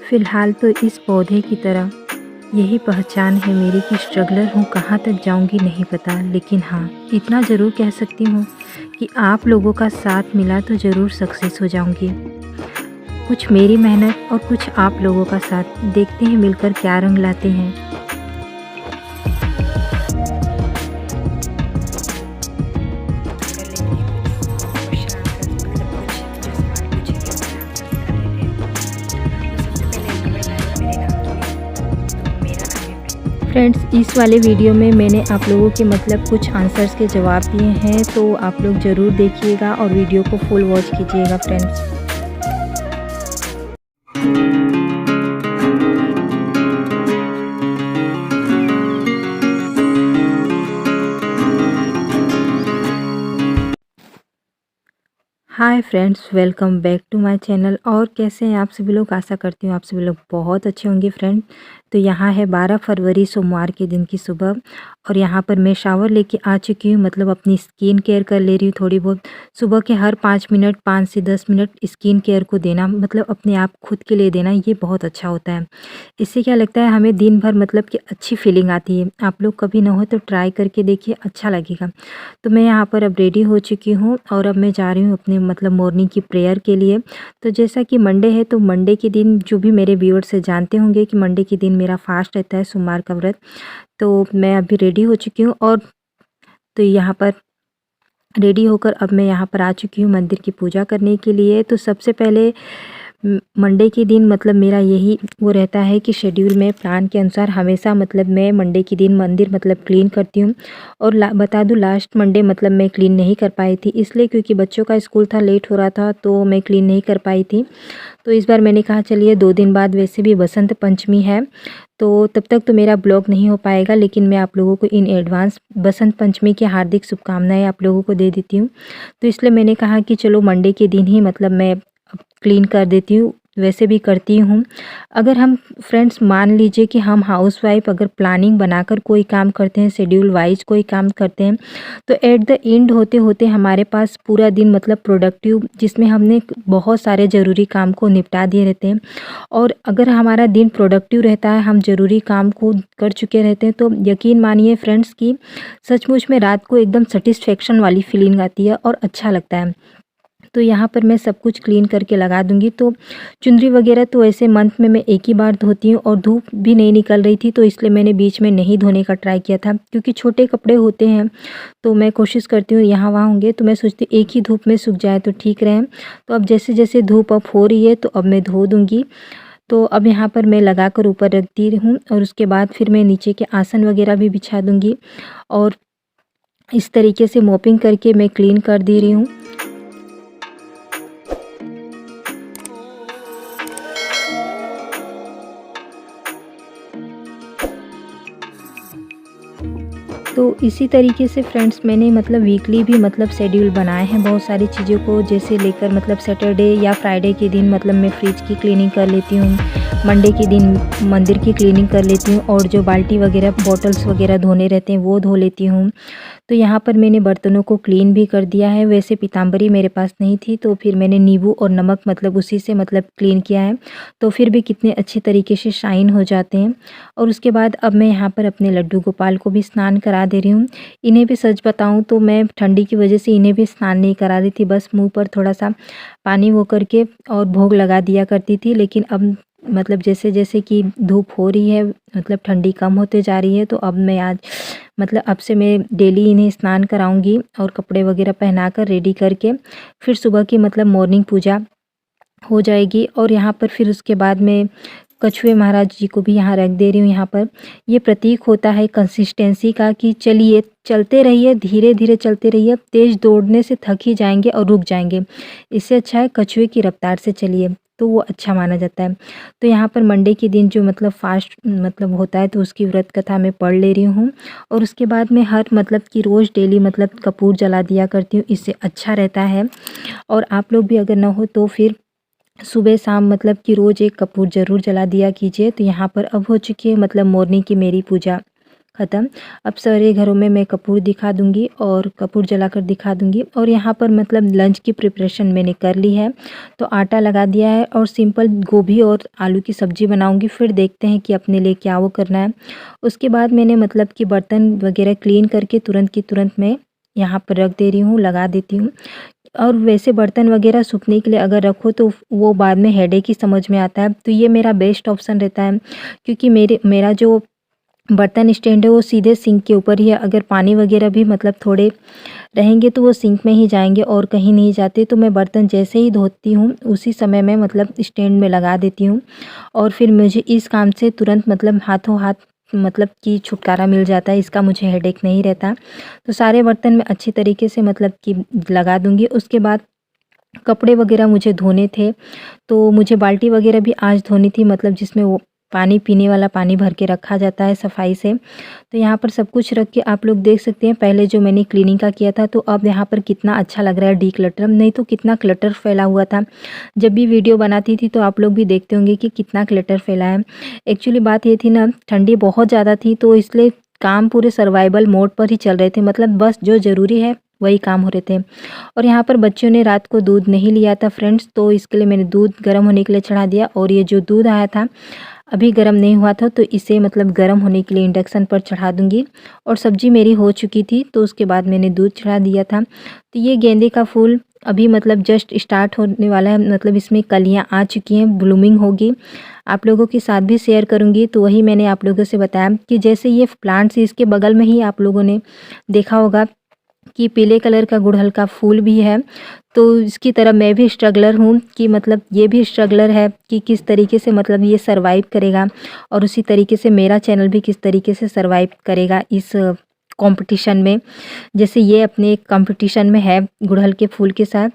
फ़िलहाल तो इस पौधे की तरह यही पहचान है मेरी कि स्ट्रगलर हूँ, कहाँ तक जाऊँगी नहीं पता। लेकिन हाँ, इतना ज़रूर कह सकती हूँ कि आप लोगों का साथ मिला तो ज़रूर सक्सेस हो जाऊँगी। कुछ मेरी मेहनत और कुछ आप लोगों का साथ, देखते हैं मिलकर क्या रंग लाते हैं। फ्रेंड्स, इस वाले वीडियो में मैंने आप लोगों के मतलब कुछ आंसर्स के जवाब दिए हैं, तो आप लोग ज़रूर देखिएगा और वीडियो को फुल वॉच कीजिएगा friends. Hi friends, welcome back to my channel. और कैसे हैं आप सभी लोग? आशा करती हूँ आप सभी लोग बहुत अच्छे होंगे फ्रेंड। तो यहाँ है 12 फरवरी सोमवार के दिन की सुबह, और यहाँ पर मैं शावर लेके आ चुकी हूँ। मतलब अपनी स्किन केयर कर ले रही हूँ थोड़ी बहुत। सुबह के हर 5 मिनट, 5 से 10 मिनट स्किन केयर को देना, मतलब अपने आप खुद के लिए देना, ये बहुत अच्छा होता है। इससे क्या लगता है, हमें दिन भर मतलब कि अच्छी फीलिंग आती है। आप लोग कभी ना हो तो ट्राई करके देखिए, अच्छा लगेगा। तो मैं यहाँ पर अब रेडी हो चुकी हूँ और अब मैं जा रही हूँ अपने मतलब मॉर्निंग की प्रेयर के लिए। तो जैसा कि मंडे है, तो मंडे के दिन जो भी मेरे व्यूअर्स जानते होंगे कि मंडे के दिन मेरा फास्ट रहता है, सोमवार का व्रत। तो मैं अभी रेडी हो चुकी हूँ, और तो यहाँ पर रेडी होकर अब मैं यहाँ पर आ चुकी हूँ मंदिर की पूजा करने के लिए। तो सबसे पहले मंडे के दिन मतलब मेरा यही वो रहता है कि शेड्यूल में प्लान के अनुसार हमेशा मतलब मैं मंडे के दिन मंदिर मतलब क्लीन करती हूँ। और बता दूँ, लास्ट मंडे मतलब मैं क्लीन नहीं कर पाई थी, इसलिए क्योंकि बच्चों का स्कूल था, लेट हो रहा था, तो मैं क्लीन नहीं कर पाई थी। तो इस बार मैंने कहा चलिए 2 दिन बाद वैसे भी बसंत पंचमी है, तो तब तक तो मेरा ब्लॉग नहीं हो पाएगा, लेकिन मैं आप लोगों को इन एडवांस बसंत पंचमी की हार्दिक शुभकामनाएं आप लोगों को दे देती हूँ। तो इसलिए मैंने कहा कि चलो मंडे के दिन ही मतलब मैं क्लीन कर देती हूँ, वैसे भी करती हूँ। अगर हम फ्रेंड्स मान लीजिए कि हम हाउसवाइफ अगर प्लानिंग बनाकर कोई काम करते हैं, शेड्यूल वाइज कोई काम करते हैं, तो एट द एंड होते होते हमारे पास पूरा दिन मतलब प्रोडक्टिव, जिसमें हमने बहुत सारे ज़रूरी काम को निपटा दिए रहते हैं। और अगर हमारा दिन प्रोडक्टिव रहता है, हम ज़रूरी काम को कर चुके रहते हैं, तो यकीन मानिए फ्रेंड्स कि सचमुच में रात को एकदम सेटिस्फेक्शन वाली फीलिंग आती है और अच्छा लगता है। तो यहाँ पर मैं सब कुछ क्लीन करके लगा दूँगी। तो चुनरी वगैरह तो ऐसे मंथ में मैं एक ही बार धोती हूँ, और धूप भी नहीं निकल रही थी, तो इसलिए मैंने बीच में नहीं धोने का ट्राई किया था, क्योंकि छोटे कपड़े होते हैं। तो मैं कोशिश करती हूँ यहाँ वहाँ होंगे, तो मैं सोचती हूँ एक ही धूप में सूख जाए तो ठीक रहे। तो अब जैसे जैसे धूप अप हो रही है, तो अब मैं धो दूँगी। तो अब यहाँ पर मैं लगा कर ऊपर रख दी हूँ, और उसके बाद फिर मैं नीचे के आसन वगैरह भी बिछा दूँगी, और इस तरीके से मोपिंग करके मैं क्लीन कर दे रही हूँ। तो इसी तरीके से फ्रेंड्स मैंने मतलब वीकली भी मतलब शेड्यूल बनाए हैं बहुत सारी चीज़ों को, जैसे लेकर मतलब सैटरडे या फ्राइडे के दिन मतलब मैं फ्रिज की क्लीनिंग कर लेती हूँ, मंडे के दिन मंदिर की क्लीनिंग कर लेती हूँ, और जो बाल्टी वगैरह बॉटल्स वगैरह धोने रहते हैं वो धो लेती हूँ। तो यहाँ पर मैंने बर्तनों को क्लीन भी कर दिया है। वैसे पीताम्बरी मेरे पास नहीं थी, तो फिर मैंने नींबू और नमक मतलब उसी से मतलब क्लीन किया है, तो फिर भी कितने अच्छे तरीके से शाइन हो जाते हैं। और उसके बाद अब मैं यहाँ पर अपने लड्डू गोपाल को भी स्नान करा दे रही हूँ। इन्हें भी सच बताऊँ तो मैं ठंडी की वजह से इन्हें भी स्नान नहीं करा रही थी, बस मुँह पर थोड़ा-सा पानी वो करके और भोग लगा दिया करती थी। लेकिन अब मतलब जैसे-जैसे कि धूप हो रही है, मतलब ठंडी कम होते जा रही है, तो अब मैं आज मतलब अब से मैं डेली इन्हें स्नान कराऊँगी, और कपड़े वगैरह पहनाकर रेडी करके फिर सुबह की मतलब मॉर्निंग पूजा हो जाएगी। और यहाँ पर फिर उसके बाद में कछुए महाराज जी को भी यहाँ रख दे रही हूँ। यहाँ पर ये प्रतीक होता है कंसिस्टेंसी का, कि चलिए चलते रहिए, धीरे-धीरे चलते रहिए, तेज़ दौड़ने से थक ही जाएँगे और रुक जाएँगे। इससे अच्छा है कछुए की रफ्तार से चलिए, तो वो अच्छा माना जाता है। तो यहाँ पर मंडे के दिन जो मतलब फास्ट मतलब होता है, तो उसकी व्रत कथा मैं पढ़ ले रही हूँ, और उसके बाद मैं हर मतलब कि रोज़ डेली मतलब कपूर जला दिया करती हूँ, इससे अच्छा रहता है। और आप लोग भी अगर ना हो तो फिर सुबह शाम मतलब कि रोज़ एक कपूर ज़रूर जला दिया कीजिए। तो यहाँ पर अब हो चुकी है मतलब मॉर्निंग की मेरी पूजा। ख़त्म। अब सारे घरों में मैं कपूर दिखा दूँगी और कपूर जलाकर दिखा दूँगी। और यहाँ पर मतलब लंच की प्रिपरेशन मैंने कर ली है, तो आटा लगा दिया है और सिंपल गोभी और आलू की सब्ज़ी बनाऊँगी। फिर देखते हैं कि अपने लिए क्या वो करना है। उसके बाद मैंने मतलब कि बर्तन वग़ैरह क्लीन करके तुरंत की तुरंत मैं यहाँ पर रख दे रही हूँ, लगा देती हूँ। और वैसे बर्तन वग़ैरह सूखने के लिए अगर रखो तो वो बाद में हेडेक ही समझ में आता है, तो ये मेरा बेस्ट ऑप्शन रहता है। क्योंकि मेरा जो बर्तन स्टैंड है वो सीधे सिंक के ऊपर ही है। अगर पानी वग़ैरह भी मतलब थोड़े रहेंगे तो वो सिंक में ही जाएँगे और कहीं नहीं जाते। तो मैं बर्तन जैसे ही धोती हूँ उसी समय में मतलब स्टैंड में लगा देती हूँ और फिर मुझे इस काम से तुरंत मतलब हाथों हाथ मतलब कि छुटकारा मिल जाता है, इसका मुझे हेडेक नहीं रहता। तो सारे बर्तन मैं अच्छी तरीके से मतलब कि लगा दूँगी। उसके बाद कपड़े वग़ैरह मुझे धोने थे, तो मुझे बाल्टी वग़ैरह भी आज धोनी थी, मतलब जिसमें वो पानी पीने वाला पानी भर के रखा जाता है सफाई से। तो यहाँ पर सब कुछ रख के आप लोग देख सकते हैं, पहले जो मैंने क्लीनिंग का किया था तो अब यहाँ पर कितना अच्छा लग रहा है डिक्लटर, नहीं तो कितना क्लटर फैला हुआ था। जब भी वीडियो बनाती थी तो आप लोग भी देखते होंगे कि कितना क्लटर फैला है। एक्चुअली बात ये थी ना, ठंडी बहुत ज़्यादा थी तो इसलिए काम पूरे सर्वाइवल मोड पर ही चल रहे थे, मतलब बस जो ज़रूरी है वही काम हो रहे थे। और यहाँ पर बच्चों ने रात को दूध नहीं लिया था फ्रेंड्स, तो इसके लिए मैंने दूध गर्म होने के लिए चढ़ा दिया। और ये जो दूध आया था अभी गर्म नहीं हुआ था, तो इसे मतलब गर्म होने के लिए इंडक्शन पर चढ़ा दूँगी। और सब्ज़ी मेरी हो चुकी थी तो उसके बाद मैंने दूध चढ़ा दिया था। तो ये गेंदे का फूल अभी मतलब जस्ट स्टार्ट होने वाला है, मतलब इसमें कलियाँ आ चुकी हैं, ब्लूमिंग होगी। आप लोगों के साथ भी शेयर करूँगी। तो वही मैंने आप लोगों से बताया कि जैसे ये प्लांट्स, इसके बगल में ही आप लोगों ने देखा होगा कि पीले कलर का गुड़हल का फूल भी है। तो इसकी तरह मैं भी स्ट्रगलर हूँ कि मतलब ये भी स्ट्रगलर है कि किस तरीके से मतलब ये सर्वाइव करेगा, और उसी तरीके से मेरा चैनल भी किस तरीके से सर्वाइव करेगा इस कंपटीशन में। जैसे ये अपने कंपटीशन में है गुड़हल के फूल के साथ।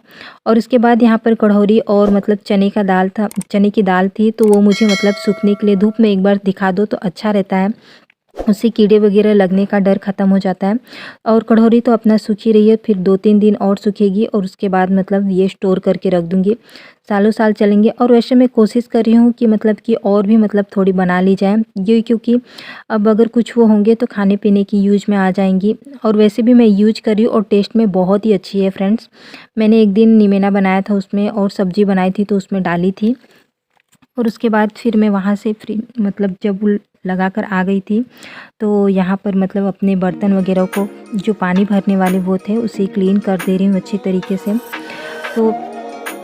और उसके बाद यहाँ पर कढ़ौरी और मतलब चने का दाल था, चने की दाल थी, तो वो मुझे मतलब सूखने के लिए धूप में एक बार दिखा दो तो अच्छा रहता है, उससे कीड़े वगैरह लगने का डर ख़त्म हो जाता है। और कढ़ौरी तो अपना सूखी रही है, फिर 2-3 दिन और सूखेगी और उसके बाद मतलब ये स्टोर करके रख दूँगी, सालों साल चलेंगे। और वैसे मैं कोशिश कर रही हूँ कि मतलब कि और भी मतलब थोड़ी बना ली जाए, ये क्योंकि अब अगर कुछ वो होंगे तो खाने पीने की यूज़ में आ जाएंगी। और वैसे भी मैं यूज कर रही हूँ और टेस्ट में बहुत ही अच्छी है फ्रेंड्स। मैंने एक दिन निमेना बनाया था उसमें, और सब्ज़ी बनाई थी तो उसमें डाली थी। और उसके बाद फिर मैं वहाँ से फ्री मतलब जब लगा कर आ गई थी, तो यहाँ पर मतलब अपने बर्तन वगैरह को जो पानी भरने वाले वो थे उसे क्लीन कर दे रही हूँ अच्छी तरीके से। तो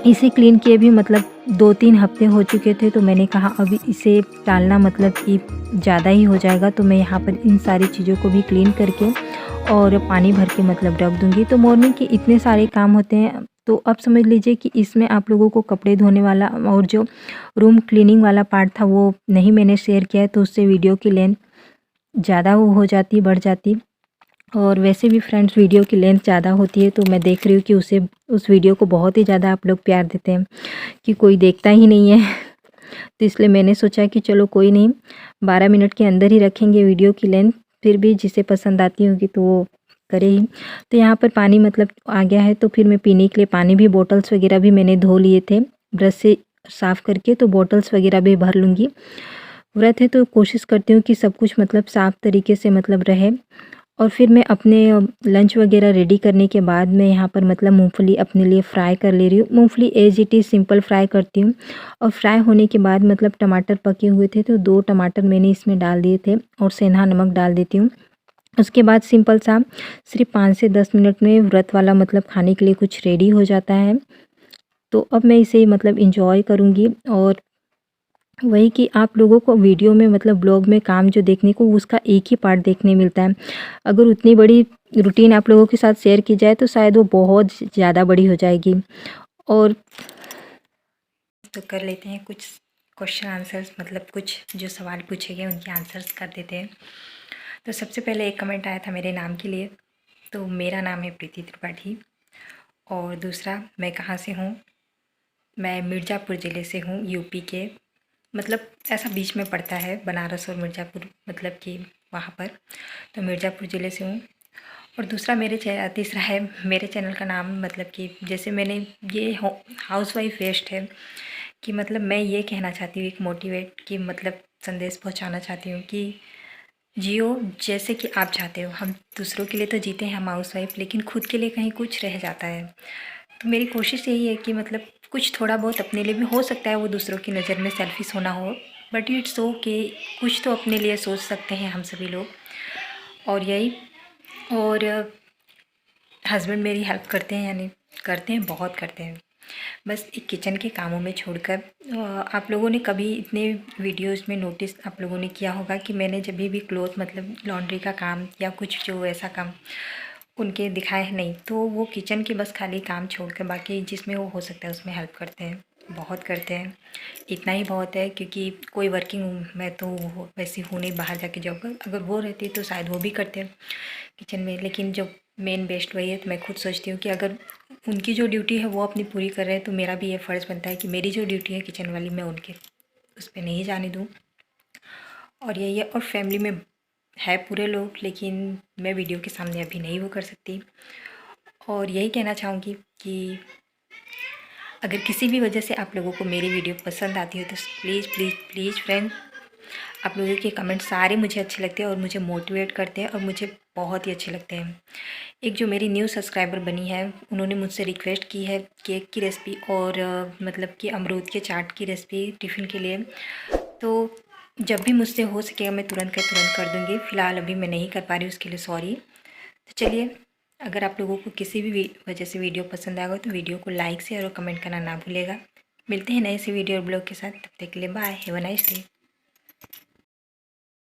इसे क्लीन किए भी मतलब 2-3 हफ्ते हो चुके थे, तो मैंने कहा अभी इसे डालना मतलब कि ज़्यादा ही हो जाएगा, तो मैं यहाँ पर इन सारी चीज़ों को भी क्लीन करके और पानी भर के मतलब रख दूँगी। तो मॉर्निंग के इतने सारे काम होते हैं, तो अब समझ लीजिए कि इसमें आप लोगों को कपड़े धोने वाला और जो रूम क्लीनिंग वाला पार्ट था वो नहीं मैंने शेयर किया है, तो उससे वीडियो की लेंथ ज़्यादा वो हो जाती, बढ़ जाती। और वैसे भी फ्रेंड्स वीडियो की लेंथ ज़्यादा होती है, तो मैं देख रही हूँ कि उस वीडियो को बहुत ही ज़्यादा आप लोग प्यार देते हैं कि कोई देखता ही नहीं है। तो इसलिए मैंने सोचा कि चलो कोई नहीं, 12 मिनट के अंदर ही रखेंगे वीडियो की लेंथ, फिर भी जिसे पसंद आती होगी तो वो करे ही। तो यहाँ पर पानी मतलब आ गया है, तो फिर मैं पीने के लिए पानी भी, बॉटल्स वगैरह भी मैंने धो लिए थे ब्रश से साफ़ करके, तो बॉटल्स वगैरह भी भर लूँगी। व्रत है तो कोशिश करती हूँ कि सब कुछ मतलब साफ़ तरीके से मतलब रहे। और फिर मैं अपने लंच वगैरह रेडी करने के बाद मैं यहाँ पर मतलब मूंगफली अपने लिए फ्राई कर ले रही हूँ। मूंगफली as it is simple fry करती हूँ। और फ्राई होने के बाद मतलब टमाटर पके हुए थे, तो 2 टमाटर मैंने इसमें डाल दिए थे और सेंधा नमक डाल देती हूँ। उसके बाद सिंपल सा सिर्फ 5 से 10 मिनट में व्रत वाला मतलब खाने के लिए कुछ रेडी हो जाता है। तो अब मैं इसे मतलब इंजॉय करूँगी। और वही कि आप लोगों को वीडियो में मतलब ब्लॉग में काम जो देखने को उसका एक ही पार्ट देखने मिलता है। अगर उतनी बड़ी रूटीन आप लोगों के साथ शेयर की जाए तो शायद वो बहुत ज़्यादा बड़ी हो जाएगी। और तो कर लेते हैं कुछ क्वेश्चन आंसर्स, मतलब कुछ जो सवाल पूछे गए उनके आंसर्स कर देते हैं। तो सबसे पहले एक कमेंट आया था मेरे नाम के लिए। तो मेरा नाम है प्रीति त्रिपाठी। और दूसरा, मैं कहाँ से हूँ? मैं मिर्ज़ापुर ज़िले से हूँ, यूपी के। मतलब ऐसा बीच में पड़ता है बनारस और मिर्ज़ापुर, मतलब कि वहाँ पर। तो मिर्ज़ापुर ज़िले से हूँ। और दूसरा तीसरा है मेरे चैनल का नाम, मतलब कि जैसे मैंने ये हाउसवाइफ वेस्ट है कि मतलब मैं ये कहना चाहती हूँ, एक मोटिवेट कि मतलब संदेश पहुँचाना चाहती हूँ कि जियो जैसे कि आप चाहते हो। हम दूसरों के लिए तो जीते हैं हम हाउसवाइफ, लेकिन खुद के लिए कहीं कुछ रह जाता है। तो मेरी कोशिश यही है कि मतलब कुछ थोड़ा बहुत अपने लिए भी हो सकता है, वो दूसरों की नज़र में सेल्फिश होना हो, बट इट्स ओके, कुछ तो अपने लिए सोच सकते हैं हम सभी लोग। और यही, और हस्बैंड मेरी हेल्प करते हैं, यानी करते हैं, बहुत करते हैं। बस एक किचन के कामों में छोड़कर आप लोगों ने कभी इतने वीडियोस में नोटिस आप लोगों ने किया होगा कि मैंने जब भी क्लोथ मतलब लॉन्ड्री का काम या कुछ जो ऐसा काम उनके दिखाए हैं नहीं, तो वो किचन के बस खाली काम छोड़कर बाकी जिसमें वो हो सकता है उसमें हेल्प करते हैं, बहुत करते हैं। इतना ही बहुत है, क्योंकि कोई वर्किंग हूँ मैं तो वैसे हूँ नहीं बाहर जाके जॉब कर, अगर वो रहती तो शायद वो भी करते हैं किचन में, लेकिन जो मेन बेस्ट वही है। तो मैं खुद सोचती हूँ कि अगर उनकी जो ड्यूटी है वो अपनी पूरी कर रहे हैं, तो मेरा भी ये फ़र्ज़ बनता है कि मेरी जो ड्यूटी है किचन वाली मैं उनके उस पर नहीं जाने दूँ। और यही है, और फैमिली में है पूरे लोग, लेकिन मैं वीडियो के सामने अभी नहीं वो कर सकती। और यही कहना चाहूँगी कि अगर किसी भी वजह से आप लोगों को मेरी वीडियो पसंद आती है तो प्लीज़ प्लीज़ प्लीज़ फ्रेंड, आप लोगों के कमेंट सारे मुझे अच्छे लगते हैं और मुझे मोटिवेट करते हैं और मुझे बहुत ही अच्छे लगते हैं। एक जो मेरी न्यू सब्सक्राइबर बनी है, उन्होंने मुझसे रिक्वेस्ट की है केक की रेसिपी और मतलब कि अमरूद के चाट की रेसिपी टिफ़िन के लिए। तो जब भी मुझसे हो सकेगा मैं तुरंत कर दूँगी। फ़िलहाल अभी मैं नहीं कर पा रही हूँ, उसके लिए सॉरी। तो चलिए, अगर आप लोगों को किसी भी वजह से वीडियो पसंद आएगा तो वीडियो को लाइक शेयर और कमेंट करना ना भूलेगा। मिलते हैं नए से वीडियो और ब्लॉग के साथ, तब तक के लिए bye, have a nice day.